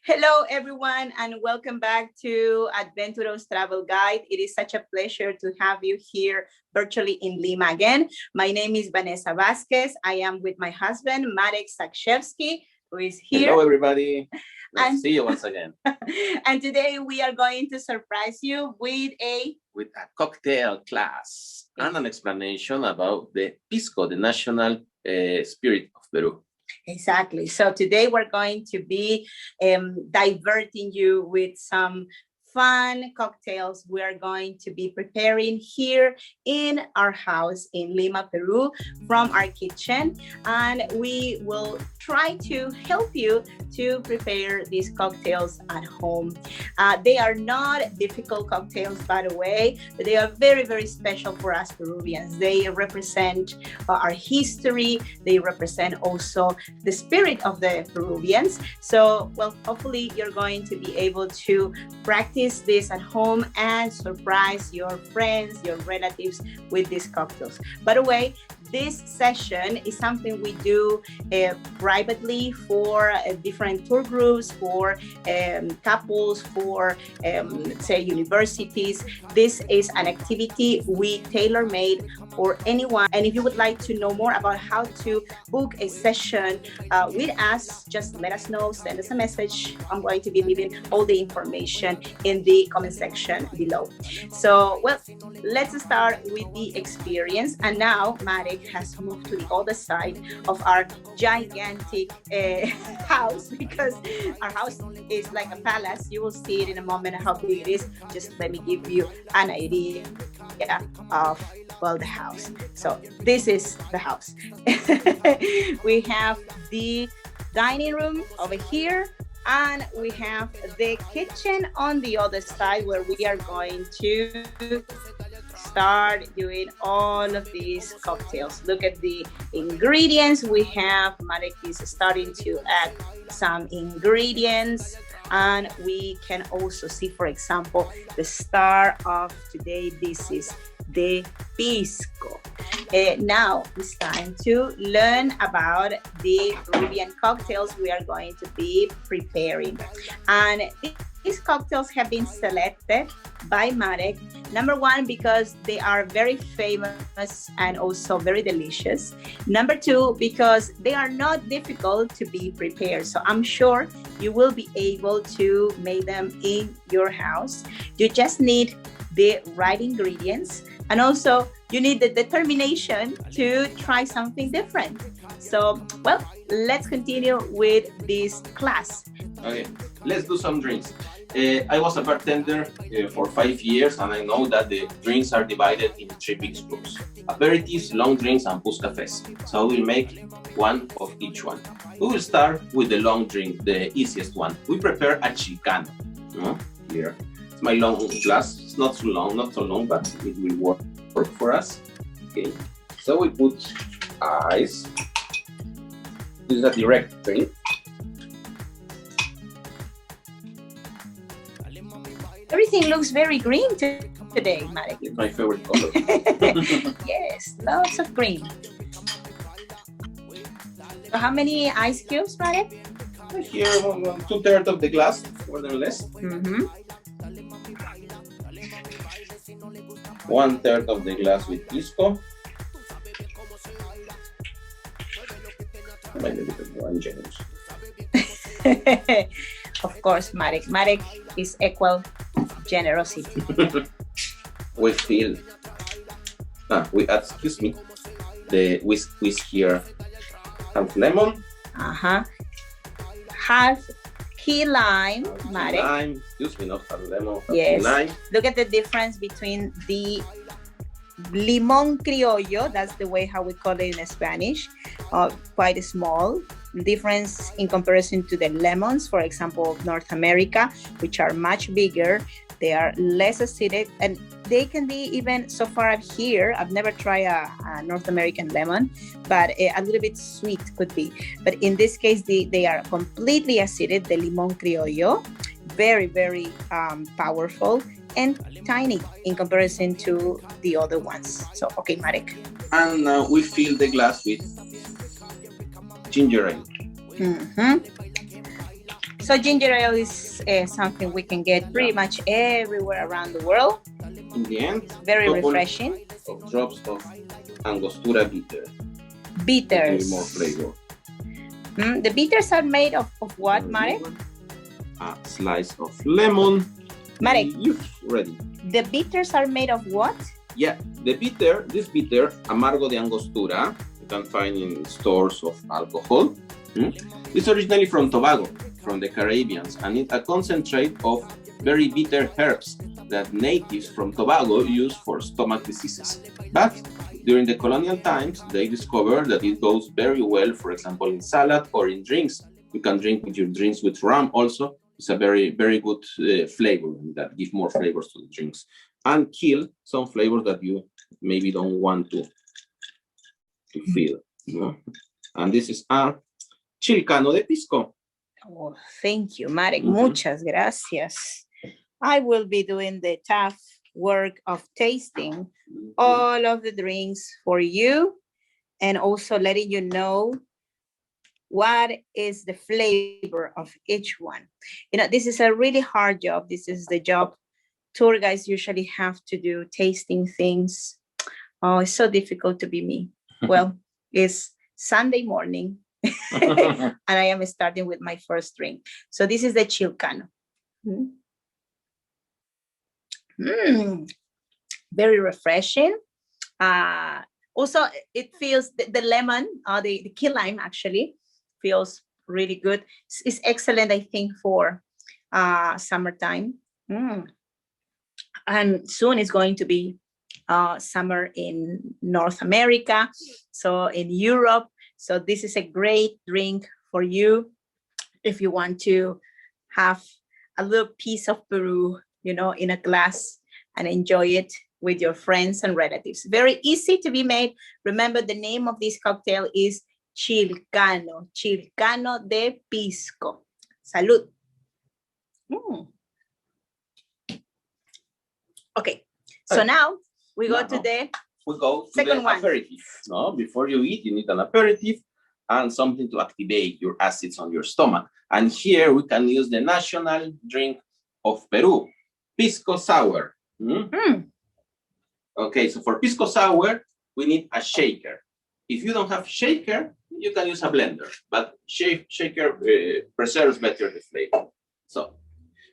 Hello, everyone, and welcome back to Adventuros Travel Guide. It is such a pleasure to have you here virtually in Lima again. My name is Vanessa Vasquez. I am with my husband, Marek Sakshevsky, who is here. Hello, everybody. Nice to see you once again. And today we are going to surprise you with a cocktail class and an explanation about the Pisco, the national spirit of Peru. Exactly. So today we're going to be diverting you with some fun cocktails we are going to be preparing here in our house in Lima, Peru, from our kitchen. And we will try to help you to prepare these cocktails at home. They are not difficult cocktails, by the way, but they are very, very special for us Peruvians. They represent our history. They represent also the spirit of the Peruvians. So, well, hopefully you're going to be able to practice this at home and surprise your friends, your relatives with these cocktails. By the way, this session is something we do privately for different tour groups, for couples, for let's say universities. This is an activity we tailor-made for anyone. And if you would like to know more about how to book a session with us, just let us know, send us a message. I'm going to be leaving all the information in the comment section below. So, well, let's start with the experience. And now, Marek has moved to the other side of our gigantic house, because our house is like a palace. You will see it in a moment how big it is. Just let me give you an idea of, well, the house. So this is the house. We have the dining room over here, and we have the kitchen on the other side, where we are going to start doing all of these cocktails. Look at the ingredients we have. Marek is starting to add some ingredients, and we can also see, for example, the star of today. This is the Pisco. Now it's time to learn about the Peruvian cocktails we are going to be preparing. And these cocktails have been selected by Marek, number one, because they are very famous and also very delicious. Number two, because they are not difficult to be prepared. So I'm sure you will be able to make them in your house. You just need the right ingredients, and also you need the determination to try something different. So, well, let's continue with this class. Okay, let's do some drinks. I was a bartender for 5 years, and I know that the drinks are divided in 3 big groups: aperitifs, long drinks, and bus cafés. So we'll make one of each one. We will start with the long drink, the easiest one. We prepare a Chilcano. Here, it's my long glass. It's not so long, but it will work for us. Okay, so we put ice. This is a direct drink. Everything looks very green today, Marek. It's my favorite color. Yes, lots of green. So how many ice cubes, Marek? Here, 2/3 of the glass, more or less. 1/3 of the glass with Pisco. Maybe a little more generous. Of course, Marek. Marek is equal generosity. We add, the whisk here, half lemon. Half key lime, Marek. Lime, not half lemon, half yes. lime. Look at the difference between the limón criollo, that's the way how we call it in Spanish, quite small. Difference in comparison to the lemons, for example, of North America, which are much bigger. They are less acidic, and they can be even so far up here. I've never tried a North American lemon, but a little bit sweet could be. But in this case, they are completely acidic, the limón criollo, very, very powerful and tiny in comparison to the other ones. So, okay, Marek. And now we fill the glass with ginger ale. So ginger ale is something we can get pretty much everywhere around the world. In the end, very refreshing. Of drops of Angostura bitter. Bitters. More flavor. The bitters are made of what, Marek? A slice of lemon. Marek, ready. The bitters are made of what? Yeah, this bitter, Amargo de Angostura, you can find in stores of alcohol. It's originally from Tobago, from the Caribbean, and it's a concentrate of very bitter herbs that natives from Tobago use for stomach diseases. But during the colonial times, they discovered that it goes very well, for example, in salad or in drinks. You can drink with your drinks with rum also. It's a very, very good flavor that gives more flavors to the drinks and kill some flavors that you maybe don't want to feel. You know? And this is a Chilcano de Pisco. Oh, thank you, Marek. Muchas gracias. I will be doing the tough work of tasting all of the drinks for you and also letting you know what is the flavor of each one. You know, this is a really hard job. This is the job tour guides usually have to do, tasting things. Oh, it's so difficult to be me. Well, it's Sunday morning and I am starting with my first drink. So this is the Chilcano. Very refreshing. Also, it feels the lemon, the key lime actually feels really good. It's excellent, I think, for summertime. And soon it's going to be summer in North America, so in Europe. So this is a great drink for you if you want to have a little piece of Peru, you know, in a glass and enjoy it with your friends and relatives. Very easy to be made. Remember, the name of this cocktail is Chilcano de Pisco. Salud. Okay, so now we go to the second one. Aperitif. No, before you eat, you need an aperitif and something to activate your acids on your stomach. And here we can use the national drink of Peru, Pisco Sour. Okay, so for Pisco Sour, we need a shaker. If you don't have shaker, you can use a blender, but shaker preserves better the flavor. So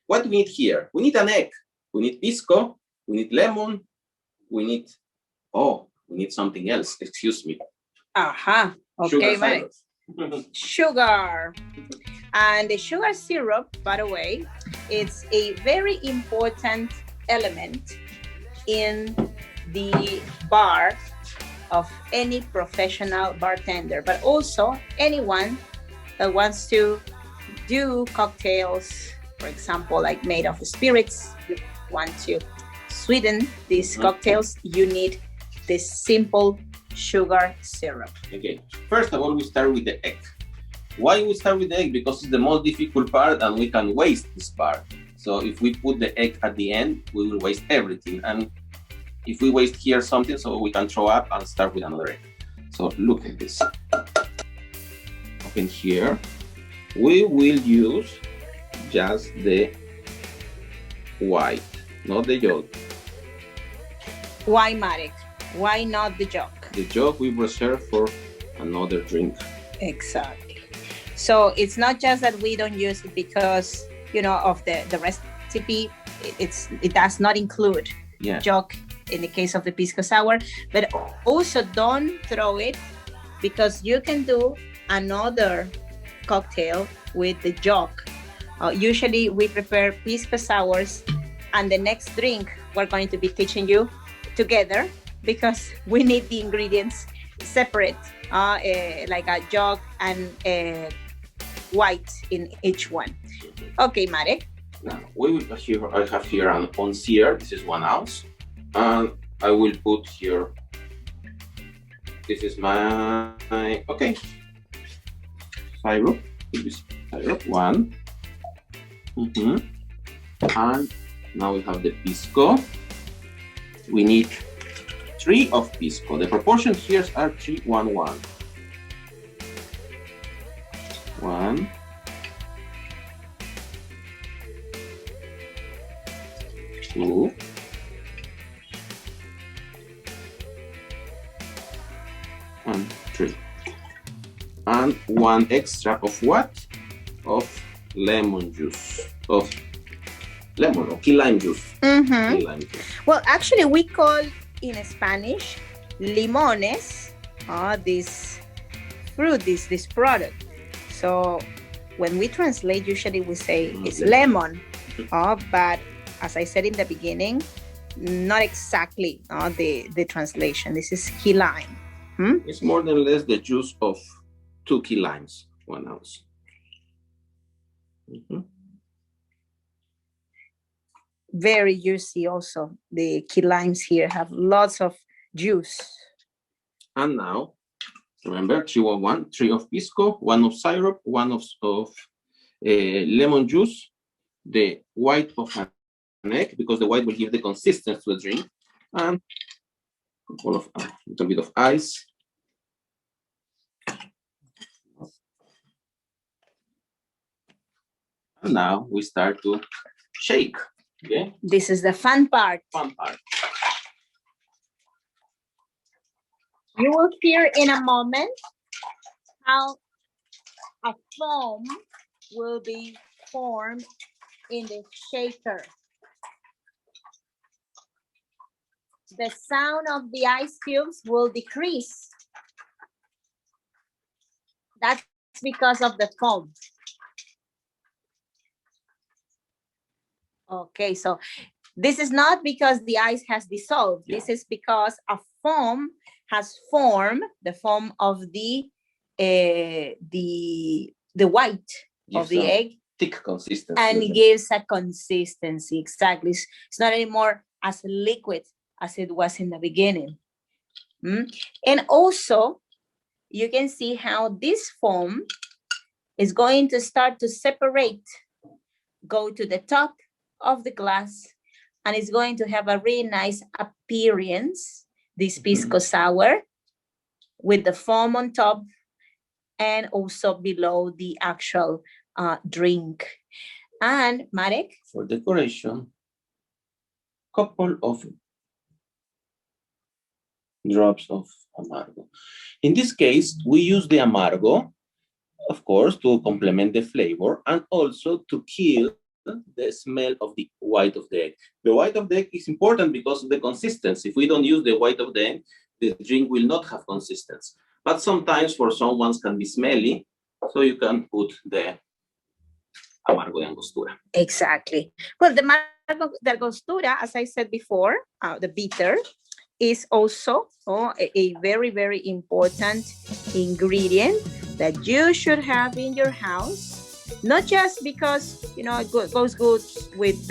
what we need here? We need an egg. We need pisco. We need lemon. We need something else. Excuse me. Okay, right. Sugar. And the sugar syrup, by the way, it's a very important element in the bar of any professional bartender, but also anyone that wants to do cocktails, for example, like made of spirits. You want to sweeten these cocktails, you need this simple sugar syrup. Okay, first of all, we start with the egg. Why we start with the egg? Because it's the most difficult part and we can waste this part. So if we put the egg at the end, we will waste everything. And if we waste here something, so we can throw up and start with another egg. So look at this. Open here. We will use just the white, not the yolk. Why, Marek? Why not the yolk? The yolk we reserve for another drink. Exactly. So it's not just that we don't use it because, you know, of the recipe, it does not include yolk in the case of the Pisco Sour, but also don't throw it because you can do another cocktail with the yolk. Usually we prepare Pisco Sours and the next drink we're going to be teaching you together because we need the ingredients separate, like a yolk and white in each one. Okay, Marek. Now I have here an oncier. This is 1 ounce. And I will put here, this is my, syrup. This is syrup, 1. And now we have the pisco. We need 3 of pisco. The proportions here are 3, 1, 1. 1, 2, and 3. And 1 extra of what? Of lemon juice. Of lemon or key lime juice. Mm-hmm. Key lime juice. Well, actually, we call in Spanish limones this fruit, this product. So when we translate, usually we say it's lemon. But as I said in the beginning, not exactly the translation. This is key lime. It's more than less the juice of 2 key limes, 1 ounce. Very juicy also. The key limes here have lots of juice. And now, remember, 3 of Pisco, 1 of syrup, 1 of lemon juice, the white of an egg, because the white will give the consistency to the drink, and a little bit of ice. And now we start to shake. Okay. This is the fun part. You will hear in a moment how a foam will be formed in the shaker. The sound of the ice cubes will decrease. That's because of the foam. Okay, so this is not because the ice has dissolved. Yeah. This is because a foam has formed, the foam of the white of the egg. Thick consistency. And it gives a consistency, exactly. It's not anymore as liquid as it was in the beginning. And also, you can see how this foam is going to start to separate, go to the top of the glass, and it's going to have a really nice appearance, this Pisco Sour, with the foam on top and also below the actual drink. And Marek? For decoration, couple of drops of amargo. In this case, we use the amargo, of course, to complement the flavor and also to kill the smell of the white of the egg. The white of the egg is important because of the consistency. If we don't use the white of the egg, the drink will not have consistency. But sometimes for some ones can be smelly, so you can put the amargo de angostura. Exactly. Well, the amargo de angostura, as I said before, the bitter, is also a very, very important ingredient that you should have in your house. Not just because, it goes good with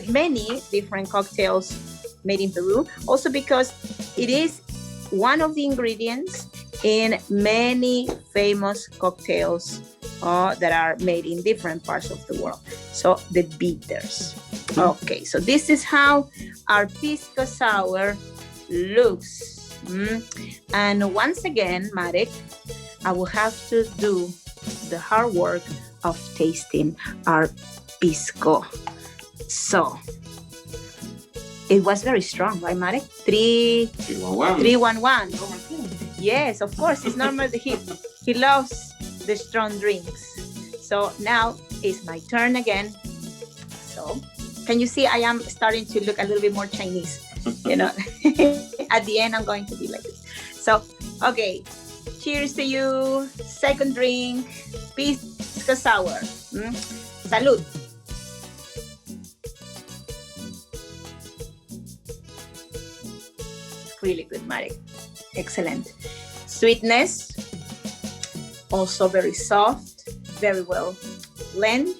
many different cocktails made in Peru, also because it is one of the ingredients in many famous cocktails that are made in different parts of the world. So the bitters. Okay, so this is how our Pisco Sour looks. And once again, Marek, I will have to do the hard work of tasting our Pisco. So it was very strong, right, Marek? 311. Yes, of course. It's normal. He loves the strong drinks. So now it's my turn again. So can you see I am starting to look a little bit more Chinese? At the end, I'm going to be like this. So, okay. Cheers to you. Second drink, Pisco Sour. Salud. Really good, Marek. Excellent. Sweetness, also very soft, very well blended.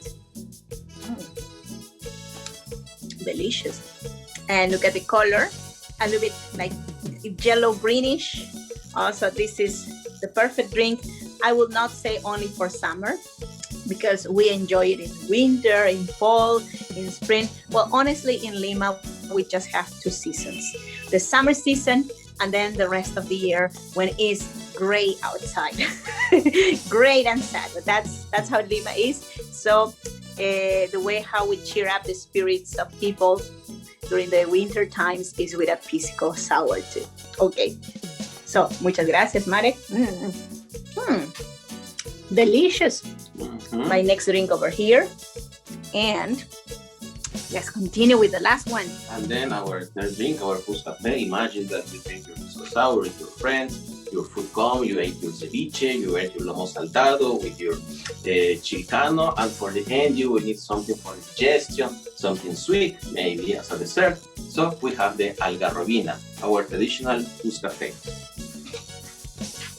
Delicious. And look at the color, a little bit like yellow greenish. Also, this is the perfect drink. I will not say only for summer, because we enjoy it in winter, in fall, in spring. Well, honestly, in Lima, we just have 2 seasons. The summer season, and then the rest of the year when it's gray outside. Great and sad, but that's how Lima is. So the way how we cheer up the spirits of people during the winter times is with a pisco sour too. Okay, so muchas gracias, Marek. Delicious. My next drink over here, and let's continue with the last one. And then our third drink, our Fus Café. Imagine that you drink your Pisco Sour with your friends, your food come, you ate your ceviche, you ate your lomo saltado with your Chilcano, and for the end you will need something for digestion, something sweet, maybe as a dessert. So we have the Algarrobina, our traditional Fus Café.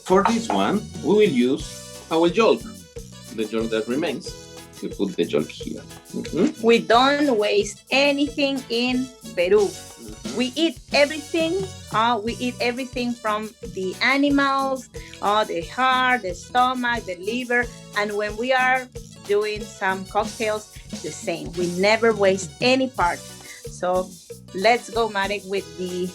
For this one, we will use our yolk, the yolk that remains. We put the yolk here. We don't waste anything in Peru. We eat everything. We eat everything from the animals, the heart, the stomach, the liver. And when we are doing some cocktails, the same. We never waste any part. So let's go, Marek, with the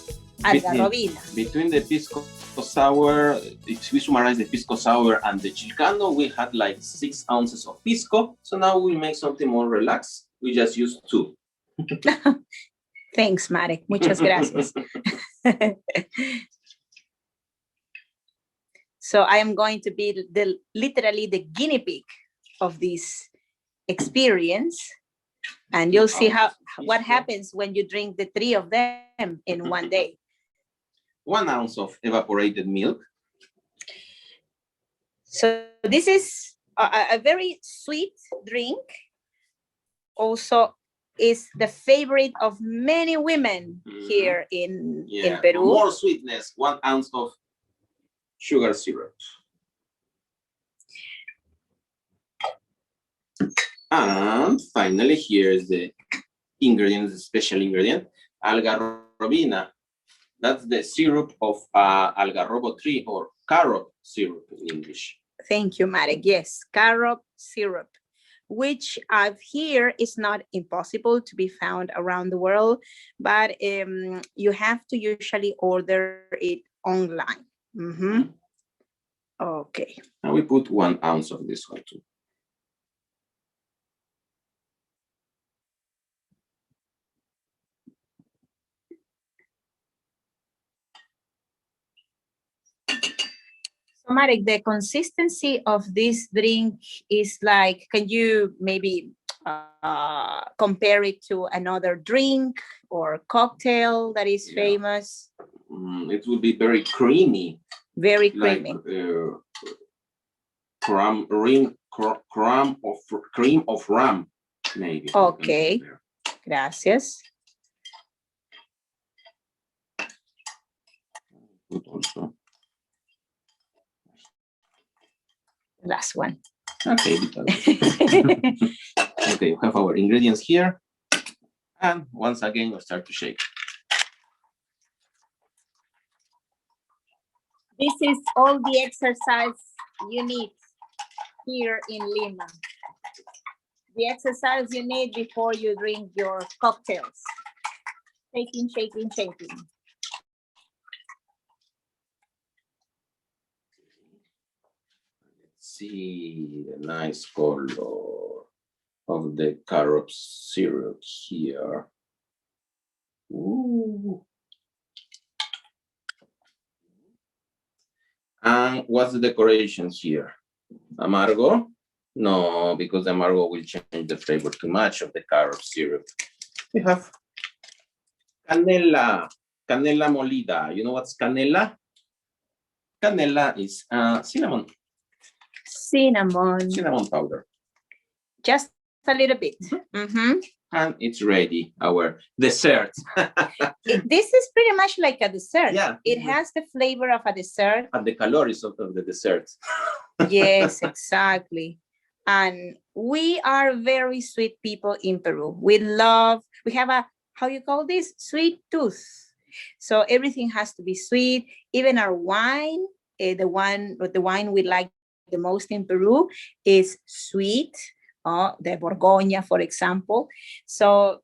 Algarrobina. Between the Pisco Sour, if we summarize the Pisco Sour and the Chilcano, we had like 6 ounces of Pisco. So now we make something more relaxed. We just use 2. Thanks, Marek. Muchas gracias. So I am going to be literally the guinea pig of this experience. And you'll see what happens when you drink the 3 of them in one day. 1 ounce of evaporated milk. So this is a very sweet drink. Also is the favorite of many women here in Peru. More sweetness, 1 ounce of sugar syrup. And finally, here's the ingredient, the special ingredient, Algarrobina. That's the syrup of algarrobo tree, or carob syrup in English. Thank you, Marek. Yes, carob syrup, which I've heard is not impossible to be found around the world, but you have to usually order it online. Okay. And we put 1 ounce of this one too. Marek, the consistency of this drink is like, can you maybe compare it to another drink or cocktail that is famous? It would be very creamy. Very creamy. Cream of ram, maybe. Okay, gracias. Good also. Last one. Okay. Okay, we have our ingredients here. And once again, we'll start to shake. This is all the exercise you need here in Lima. The exercise you need before you drink your cocktails. Shaking, shaking, shaking. See the nice color of the carob syrup here. Ooh. And what's the decoration here? Amargo? No, because the amargo will change the flavor too much of the carob syrup. We have canela, canela molida. You know what's canela? Canela is cinnamon. Cinnamon powder. Just a little bit. And it's ready, our dessert. This is pretty much like a dessert. Yeah. It has the flavor of a dessert. And the calories of the dessert. Yes, exactly. And we are very sweet people in Peru. We have a, how you call this? Sweet tooth. So everything has to be sweet. Even our wine, the wine we like the most in Peru is sweet, the Borgoña, for example. So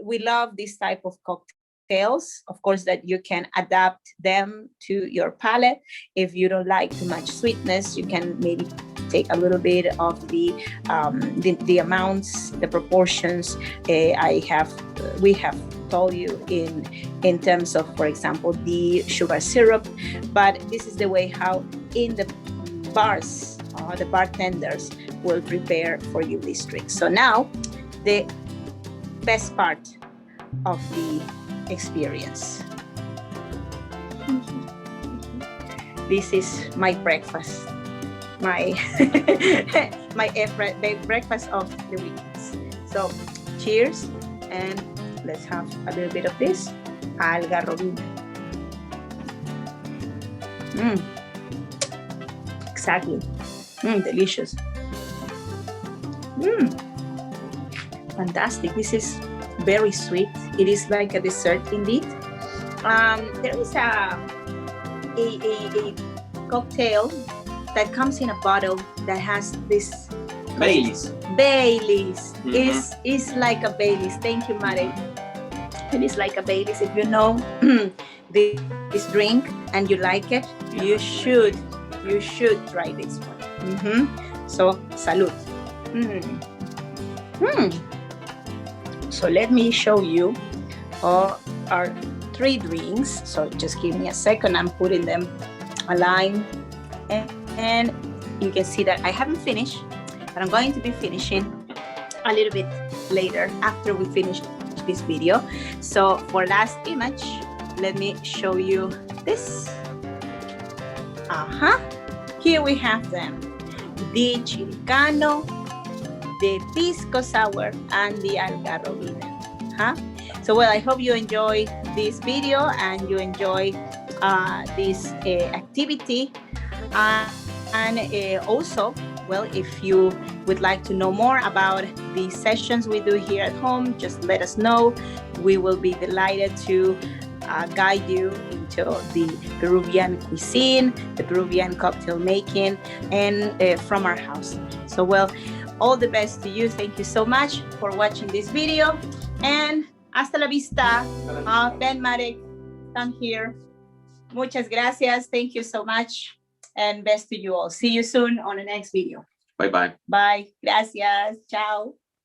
we love this type of cocktails. Of course, that you can adapt them to your palate. If you don't like too much sweetness, you can maybe take a little bit of the amounts, the proportions. We have told you in terms of, for example, the sugar syrup, but this is the way how in the bars, the bartenders will prepare for you this drink. So now the best part of the experience. This is my breakfast, my breakfast of the weekends. So cheers, and let's have a little bit of this Algarrobina. Exactly. Delicious. Fantastic. This is very sweet. It is like a dessert indeed. There is a cocktail that comes in a bottle that has this Baileys. Is like a Baileys. Thank you, Mare. It is like a Baileys. If you know this drink and you like it, you should try this one. So salud. So let me show you all our 3 drinks. So just give me a second. I'm putting them aligned, and you can see that I haven't finished, but I'm going to be finishing a little bit later after we finish this video. So for last image, let me show you this. Here we have them, the Chilcano de Pisco Sour and the Algarrobina. So well, I hope you enjoy this video and you enjoy this activity, and also, well, if you would like to know more about the sessions we do here at home, just let us know. We will be delighted to guide you into the Peruvian cuisine, the Peruvian cocktail making, and from our house. So well, all the best to you. Thank you so much for watching this video, and hasta la vista. Ben Marek, come here. Muchas gracias. Thank you so much, and best to you all. See you soon on the next video. Bye-bye. Bye. Gracias. Ciao.